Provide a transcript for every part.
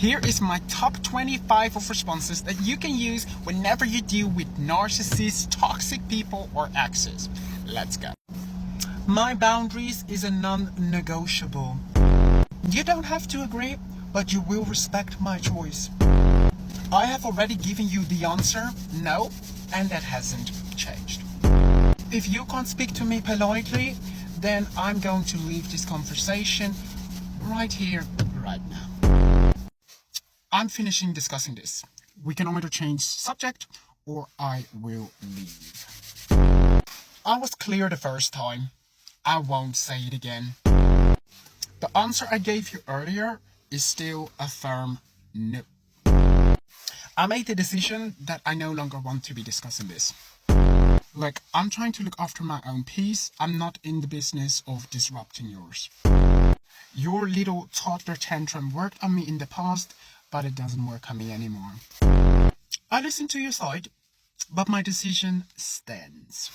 Here is my top 25 of responses that you can use whenever you deal with narcissists, toxic people, or exes. Let's go. My boundaries is a non-negotiable. You don't have to agree, but you will respect my choice. I have already given you the answer, no, and that hasn't changed. If you can't speak to me politely, then I'm going to leave this conversation right here, right now. I'm finishing discussing this. We can either change subject or I will leave. I was clear the first time. I won't say it again. The answer I gave you earlier is still a firm no. I made the decision that I no longer want to be discussing this. Like, I'm trying to look after my own peace. I'm not in the business of disrupting yours. Your little toddler tantrum worked on me in the past, but it doesn't work on me anymore. I listened to your side, but my decision stands.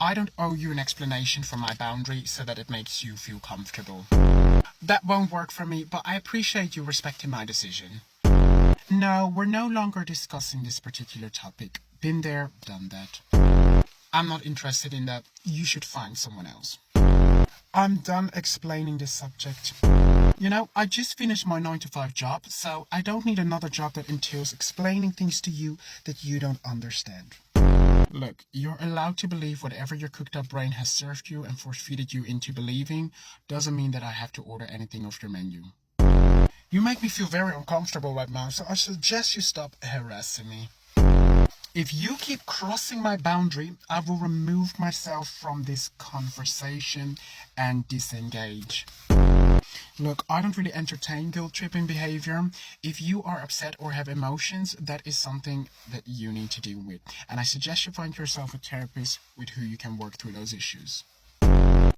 I don't owe you an explanation for my boundary so that it makes you feel comfortable. That won't work for me, but I appreciate you respecting my decision. No, we're no longer discussing this particular topic. Been there, done that. I'm not interested in that. You should find someone else. I'm done explaining this subject. You know, I just finished my 9-to-5 job, so I don't need another job that entails explaining things to you that you don't understand. Look, you're allowed to believe whatever your cooked up brain has served you and force-feeded you into believing. Doesn't mean that I have to order anything off your menu. You make me feel very uncomfortable right now, so I suggest you stop harassing me. If you keep crossing my boundary, I will remove myself from this conversation and disengage. Look, I don't really entertain guilt-tripping behavior. If you are upset or have emotions, that is something that you need to deal with. And I suggest you find yourself a therapist with who you can work through those issues.